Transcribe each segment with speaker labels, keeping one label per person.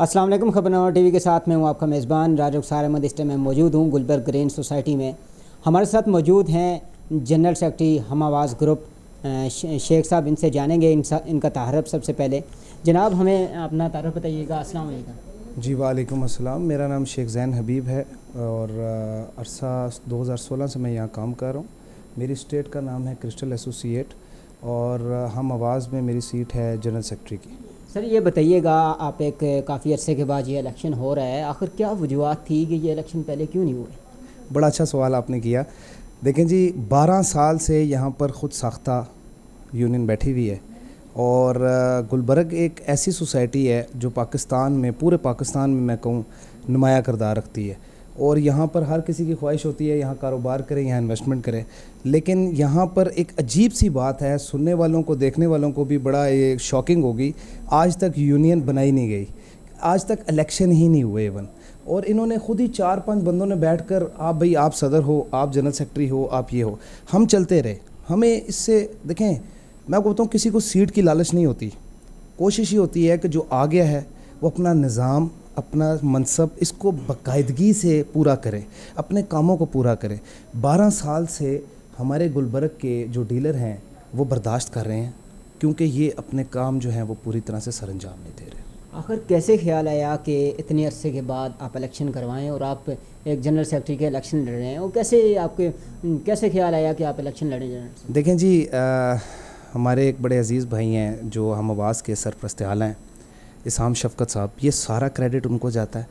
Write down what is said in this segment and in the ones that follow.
Speaker 1: अस्सलाम वालेकुम। खबरनामा टीवी के साथ मैं हूँ आपका मेज़बान राज रुखसार अहमद। इस टाइम मैं मौजूद हूँ गुलबर्ग ग्रीन सोसाइटी में। हमारे साथ मौजूद हैं जनरल सेक्रेटरी हम आवाज़ ग्रुप शेख साहब। इनसे जानेंगे इनका तारफ़। सबसे पहले जनाब हमें अपना तारफ़ बताइएगा। अस्सलाम वालेकुम।
Speaker 2: जी वालेकुम अस्सलाम। मेरा नाम शेख ज़ैन हबीब है और अरसा 2016 से मैं यहाँ काम कर रहा हूँ। मेरी स्टेट का नाम है क्रिस्टल एसोसिएट और हम आवाज़ में मेरी सीट है जनरल सेक्रेटरी की।
Speaker 1: सर ये बताइएगा, आप एक काफ़ी अरसे के बाद ये इलेक्शन हो रहा है, आखिर क्या वजूहत थी कि ये इलेक्शन पहले क्यों नहीं हुए?
Speaker 2: बड़ा अच्छा सवाल आपने किया। देखें जी, 12 साल से यहाँ पर ख़ुद साख्ता यूनियन बैठी हुई है और गुलबर्ग एक ऐसी सोसाइटी है जो पाकिस्तान में, पूरे पाकिस्तान में मैं कहूँ नुमाया किरदार रखती है। और यहाँ पर हर किसी की ख्वाहिश होती है यहाँ कारोबार करें, यहाँ इन्वेस्टमेंट करें। लेकिन यहाँ पर एक अजीब सी बात है, सुनने वालों को, देखने वालों को भी बड़ा ये शॉकिंग होगी, आज तक यूनियन बनाई नहीं गई, आज तक इलेक्शन ही नहीं हुए इवन। और इन्होंने खुद ही 4-5 बंदों ने बैठकर, आप भाई आप सदर हो, आप जनरल सेक्रेटरी हो, आप ये हो, हम चलते रहे। हमें इससे देखें, मैं कहता हूँ किसी को सीट की लालच नहीं होती, कोशिश ही होती है कि जो आ गया है वो अपना निज़ाम, अपना मनसब, इसको बाकायदगी से पूरा करें, अपने कामों को पूरा करें। 12 साल से हमारे गुलबर्ग के जो डीलर हैं वो बर्दाश्त कर रहे हैं क्योंकि ये अपने काम जो हैं वो पूरी तरह से सरअंजाम नहीं दे रहे।
Speaker 1: आखिर कैसे ख्याल आया कि इतने अरसे के बाद आप इलेक्शन करवाएं और आप एक जनरल सेक्रेटरी के इलेक्शन लड़ रहे हैं, और कैसे ख्याल आया कि आप इलेक्शन लड़ें जनरल?
Speaker 2: देखें जी, हमारे एक बड़े अजीज़ भाई हैं जो हम आवाज़ के सरपरस्त आला हैं, इसाम शफ़क़त साहब, ये सारा क्रेडिट उनको जाता है।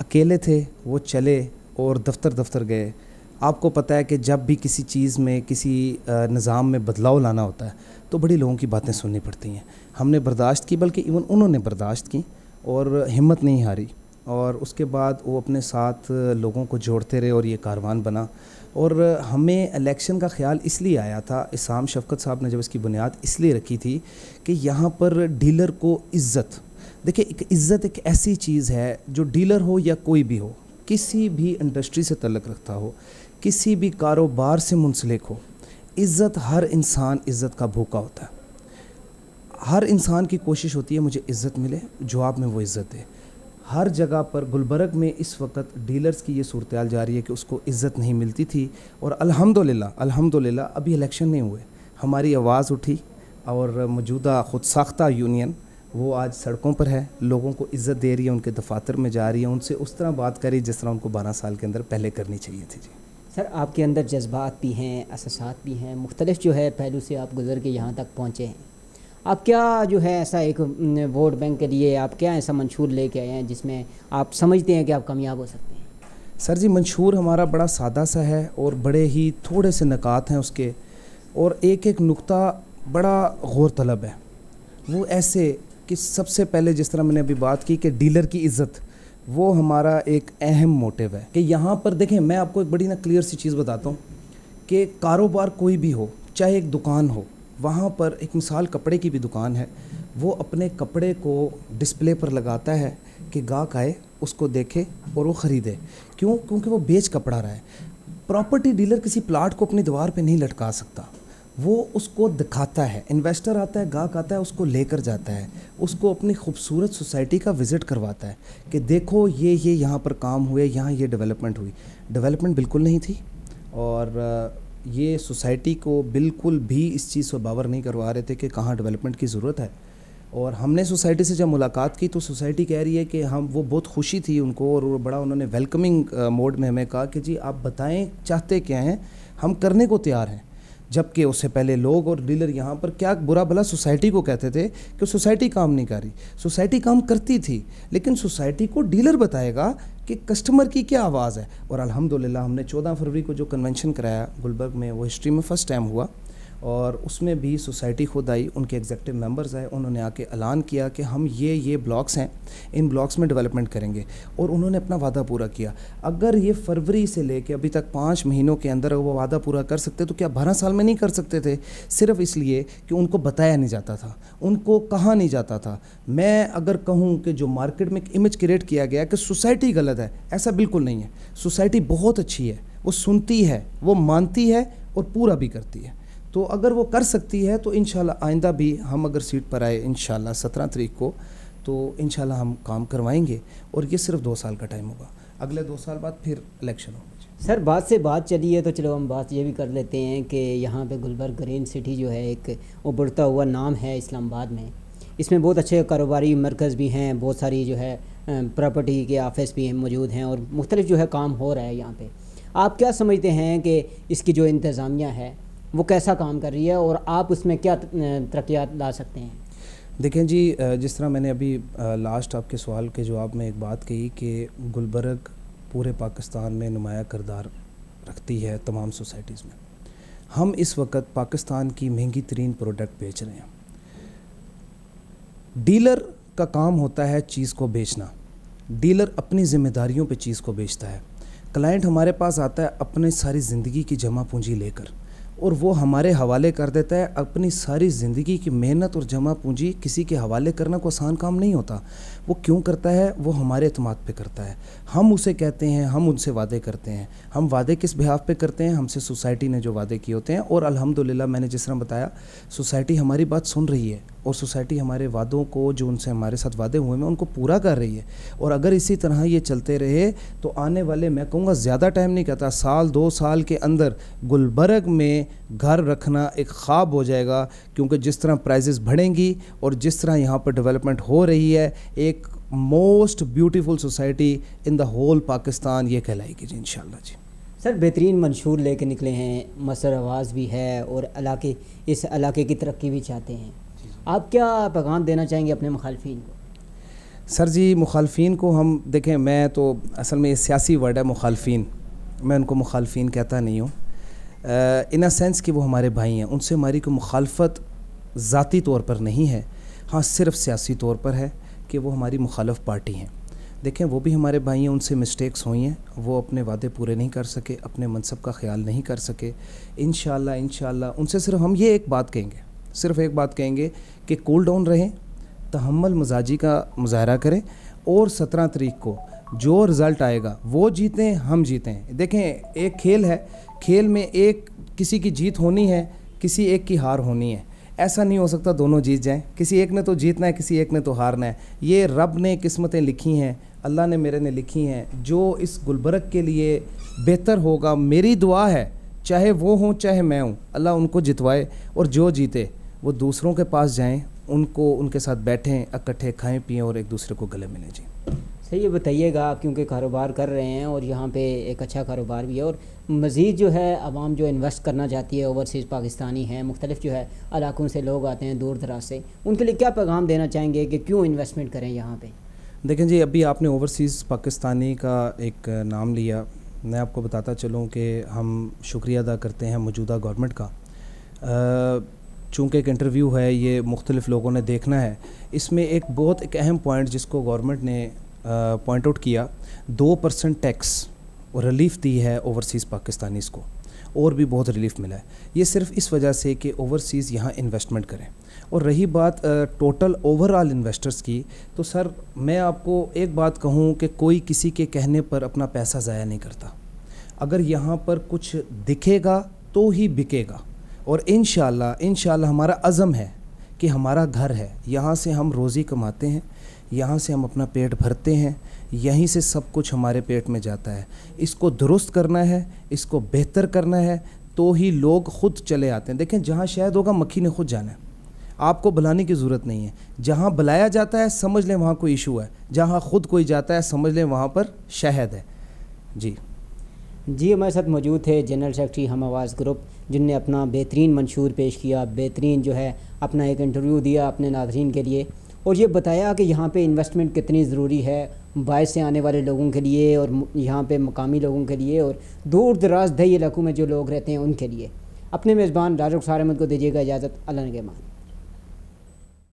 Speaker 2: अकेले थे, वो चले और दफ्तर गए। आपको पता है कि जब भी किसी चीज़ में, किसी निज़ाम में बदलाव लाना होता है तो बड़ी लोगों की बातें सुननी पड़ती हैं। हमने बर्दाश्त की, बल्कि इवन उन्होंने बर्दाश्त की और हिम्मत नहीं हारी। और उसके बाद वो अपने साथ लोगों को जोड़ते रहे और ये कारवान बना। और हमें इलेक्शन का ख़्याल इसलिए आया था, इसाम शफ़क़त साहब ने जब इसकी बुनियाद इसलिए रखी थी कि यहाँ पर डीलर को इज़्ज़त, देखिए एक इज़्ज़त एक ऐसी चीज़ है जो डीलर हो या कोई भी हो, किसी भी इंडस्ट्री से तल्लुक़ रखता हो, किसी भी कारोबार से मुंसलिक हो, इज़्ज़त, हर इंसान इज़्ज़त का भूखा होता है। हर इंसान की कोशिश होती है मुझे इज़्ज़त मिले, जवाब में वो इज़्ज़त दे। हर जगह पर गुलबर्ग में इस वक्त डीलर्स की ये सूरत हाल जा रही है कि उसको इज़्ज़त नहीं मिलती थी। और अल्हम्दुलिल्लाह अभी इलेक्शन नहीं हुए, हमारी आवाज़ उठी और मौजूदा खुद साख्ता यूनियन वो आज सड़कों पर है, लोगों को इज़्ज़त दे रही है, उनके दफातर में जा रही है, उनसे उस तरह बात करी जिस तरह उनको 12 साल के अंदर पहले करनी चाहिए थी। जी
Speaker 1: सर, आपके अंदर जज्बात भी हैं, अहसासात भी हैं, मुख्तलिफ जो है पहलू से आप गुजर के यहाँ तक पहुँचे हैं। आप क्या जो है ऐसा एक वोट बैंक के लिए आप क्या ऐसा मंशूर लेके आए हैं जिसमें आप समझते हैं कि आप कामयाब हो सकते हैं?
Speaker 2: सर जी, मंशूर हमारा बड़ा सादा सा है और बड़े ही थोड़े से निकात हैं उसके, और एक नुक्ता बड़ा गौर तलब है। वो ऐसे कि सबसे पहले जिस तरह मैंने अभी बात की कि डीलर की इज़्ज़त, वो हमारा एक अहम मोटिव है कि यहाँ पर देखें, मैं आपको एक बड़ी ना क्लियर सी चीज़ बताता हूँ कि कारोबार कोई भी हो, चाहे एक दुकान हो, वहाँ पर एक मिसाल कपड़े की भी दुकान है, वो अपने कपड़े को डिस्प्ले पर लगाता है कि गाहक आए, उसको देखे और वो ख़रीदे। क्यों? क्योंकि वो बेच कपड़ा रहा है। प्रॉपर्टी डीलर किसी प्लाट को अपनी दीवार पे नहीं लटका सकता, वो उसको दिखाता है। इन्वेस्टर आता है, गाहक आता है, उसको लेकर जाता है, उसको अपनी खूबसूरत सोसाइटी का विज़िट करवाता है कि देखो ये यहाँ पर काम हुए, यहाँ ये डेवलपमेंट हुई। डेवलपमेंट बिल्कुल नहीं थी और ये सोसाइटी को बिल्कुल भी इस चीज़ को बावर नहीं करवा रहे थे कि कहाँ डेवलपमेंट की ज़रूरत है। और हमने सोसाइटी से जब मुलाकात की तो सोसाइटी कह रही है कि वो बहुत खुशी थी उनको और बड़ा उन्होंने वेलकमिंग मोड में हमें कहा कि जी आप बताएं चाहते क्या हैं, हम करने को तैयार हैं। जबकि उससे पहले लोग और डीलर यहाँ पर क्या बुरा भला सोसाइटी को कहते थे कि सोसाइटी काम नहीं कर रही। सोसाइटी काम करती थी, लेकिन सोसाइटी को डीलर बताएगा कि कस्टमर की क्या आवाज़ है। और अल्हम्दुलिल्लाह हमने 14 फरवरी को जो कन्वेंशन कराया गुलबर्ग में, वो हिस्ट्री में फ़र्स्ट टाइम हुआ और उसमें भी सोसाइटी खुद आई, उनके एग्जीक्यूटिव मेंबर्स आए, उन्होंने आके ऐलान किया कि हम ये ब्लॉक्स हैं, इन ब्लॉक्स में डेवलपमेंट करेंगे और उन्होंने अपना वादा पूरा किया। अगर ये फरवरी से लेके अभी तक 5 महीनों के अंदर वो वादा पूरा कर सकते तो क्या 12 साल में नहीं कर सकते थे? सिर्फ इसलिए कि उनको बताया नहीं जाता था, उनको कहा नहीं जाता था। मैं अगर कहूँ कि जो मार्केट में एक इमेज क्रिएट किया गया कि सोसाइटी गलत है, ऐसा बिल्कुल नहीं है। सोसाइटी बहुत अच्छी है, वो सुनती है, वो मानती है और पूरा भी करती है। तो अगर वो कर सकती है तो इंशाल्लाह आइंदा भी हम अगर सीट पर आए इंशाल्लाह 17 तारीख को, تو انشاءاللہ ہم کام کروائیں گے، اور یہ صرف 2 سال کا ٹائم ہوگا، اگلے 2 سال بعد پھر الیکشن ہوگا.
Speaker 1: سر بات سے بات چلی ہے تو چلو ہم بات یہ بھی کر لیتے ہیں کہ یہاں پہ گلبرگ گرین سٹی جو ہے ایک ابھرتا ہوا نام ہے اسلام آباد میں. اس میں بہت اچھے کاروباری مرکز بھی ہیں، بہت ساری جو ہے پراپرٹی کے آفس بھی موجود ہیں، اور مختلف جو ہے کام ہو رہا ہے یہاں پہ. آپ کیا سمجھتے ہیں کہ اس کی جو انتظامیہ ہے وہ کیسا کام کر رہی ہے، اور آپ اس میں کیا ترقیات لا سکتے ہیں؟
Speaker 2: دیکھیں جی، جس طرح میں نے ابھی لاسٹ آپ کے سوال کے جواب میں ایک بات کہی کہ گلبرگ پورے پاکستان میں نمایاں کردار رکھتی ہے تمام سوسائٹیز میں. ہم اس وقت پاکستان کی مہنگی ترین پروڈکٹ بیچ رہے ہیں. ڈیلر کا کام ہوتا ہے چیز کو بیچنا، ڈیلر اپنی ذمہ داریوں پہ چیز کو بیچتا ہے. کلائنٹ ہمارے پاس آتا ہے اپنے ساری زندگی کی جمع پونجی لے کر، اور وہ ہمارے حوالے کر دیتا ہے اپنی ساری زندگی کی محنت اور جمع پونجی. کسی کے حوالے کرنا کوئی آسان کام نہیں ہوتا. وہ کیوں کرتا ہے؟ وہ ہمارے اعتماد پہ کرتا ہے. ہم اسے کہتے ہیں، ہم ان سے وعدے کرتے ہیں. ہم وعدے کس بہاف پہ کرتے ہیں؟ ہم سے سوسائٹی نے جو وعدے کیے ہوتے ہیں، اور الحمدللہ میں نے جس طرح بتایا سوسائٹی ہماری بات سن رہی ہے، اور سوسائٹی ہمارے وعدوں کو جو ان سے ہمارے ساتھ وعدے ہوئے ہیں ان کو پورا کر رہی ہے. اور اگر اسی طرح یہ چلتے رہے تو آنے والے، میں کہوں گا زیادہ ٹائم نہیں کہتا، 1-2 سال کے اندر گلبرگ میں گھر رکھنا ایک خواب ہو جائے گا. کیونکہ جس طرح پرائزز بڑھیں گی اور جس طرح یہاں پر ڈیولپمنٹ ہو رہی ہے، ایک most beautiful society in the whole Pakistan یہ کہلائے گی جی انشاءاللہ. جی
Speaker 1: سر بہترین منشور لے کے نکلے ہیں، مسر آواز بھی ہے، اور اس علاقے کی ترقی بھی چاہتے ہیں. آپ کیا پیغام دینا چاہیں گے اپنے مخالفین کو؟
Speaker 2: سر جی مخالفین کو ہم دیکھیں، میں تو اصل میں یہ سیاسی ورڈ ہے مخالفین، میں ان کو مخالفین کہتا نہیں ہوں ان اے سینس کہ وہ ہمارے بھائی ہیں. ان سے ہماری کوئی مخالفت ذاتی طور پر نہیں ہے، ہاں صرف سیاسی طور پر ہے کہ وہ ہماری مخالف پارٹی ہیں. دیکھیں وہ بھی ہمارے بھائی ہیں، ان سے مسٹیکس ہوئی ہیں، وہ اپنے وعدے پورے نہیں کر سکے، اپنے منصب کا خیال نہیں کر سکے. انشاءاللہ ان سے صرف ہم یہ ایک بات کہیں گے، صرف ایک بات کہیں گے کہ کول ڈاؤن رہیں، تحمل مزاجی کا مظاہرہ کریں، اور 17 تاریخ کو جو رزلٹ آئے گا وہ جیتیں، ہم جیتیں. دیکھیں ایک کھیل ہے، کھیل میں ایک کسی کی جیت ہونی ہے، کسی ایک کی ہار ہونی ہے. ایسا نہیں ہو سکتا دونوں جیت جائیں، کسی ایک نے تو جیتنا ہے، کسی ایک نے تو ہارنا ہے. یہ رب نے قسمتیں لکھی ہیں، اللہ نے میرے نے لکھی ہیں. جو اس گلبرگ کے لیے بہتر ہوگا، میری دعا ہے چاہے وہ ہوں چاہے میں ہوں، اللہ ان کو جتوائے، اور جو جیتے وہ دوسروں کے پاس جائیں، ان کو ان کے ساتھ بیٹھیں، اکٹھے کھائیں پئیں اور ایک دوسرے کو گلے ملیں. جی
Speaker 1: صحیح یہ بتائیے گا، آپ کیونکہ کاروبار کر رہے ہیں اور یہاں پہ ایک اچھا کاروبار بھی ہے، اور مزید جو ہے عوام جو انویسٹ کرنا چاہتی ہے، اوورسیز پاکستانی ہیں، مختلف جو ہے علاقوں سے لوگ آتے ہیں دور دراز سے، ان کے لیے کیا پیغام دینا چاہیں گے کہ کیوں انویسٹمنٹ کریں یہاں پہ؟
Speaker 2: دیکھیں جی، ابھی آپ نے اوورسیز پاکستانی کا ایک نام لیا. میں آپ کو بتاتا چلوں کہ ہم شکریہ ادا کرتے ہیں موجودہ گورنمنٹ کا. چونکہ ایک انٹرویو ہے، یہ مختلف لوگوں نے دیکھنا ہے. اس میں ایک بہت ایک اہم پوائنٹ جس کو گورنمنٹ نے پوائنٹ آؤٹ کیا، 2% ٹیکس اور ریلیف دی ہے اوورسیز پاکستانیز کو، اور بھی بہت ریلیف ملا ہے. یہ صرف اس وجہ سے کہ اوورسیز یہاں انویسٹمنٹ کریں. اور رہی بات ٹوٹل اوور آل انویسٹرز کی، تو سر میں آپ کو ایک بات کہوں کہ کوئی کسی کے کہنے پر اپنا پیسہ ضائع نہیں کرتا. اگر یہاں پر کچھ دکھے گا تو ہی بکے گا. اور انشاءاللہ ہمارا عزم ہے کہ ہمارا گھر ہے، یہاں سے ہم روزی کماتے ہیں، یہاں سے ہم اپنا پیٹ بھرتے ہیں، یہیں سے سب کچھ ہمارے پیٹ میں جاتا ہے. اس کو درست کرنا ہے، اس کو بہتر کرنا ہے، تو ہی لوگ خود چلے آتے ہیں. دیکھیں جہاں شہد ہوگا مکھی نے خود جانا ہے، آپ کو بلانے کی ضرورت نہیں ہے. جہاں بلایا جاتا ہے سمجھ لیں وہاں کوئی ایشو ہے، جہاں خود کوئی جاتا ہے سمجھ لیں وہاں پر شہد ہے. جی
Speaker 1: ہمارے ساتھ موجود تھے جنرل سیکرٹری ہم آواز گروپ، جن نے اپنا بہترین منشور پیش کیا، بہترین جو ہے اپنا ایک انٹرویو دیا اپنے ناظرین کے لیے، اور یہ بتایا کہ یہاں پہ انویسٹمنٹ کتنی ضروری ہے باہر سے آنے والے لوگوں کے لیے، اور یہاں پہ مقامی لوگوں کے لیے، اور دور دراز دیہی علاقوں میں جو لوگ رہتے ہیں ان کے لیے. اپنے میزبان راجہ رخسار احمد کو دیجیے گا اجازت. اللہ نگہبان.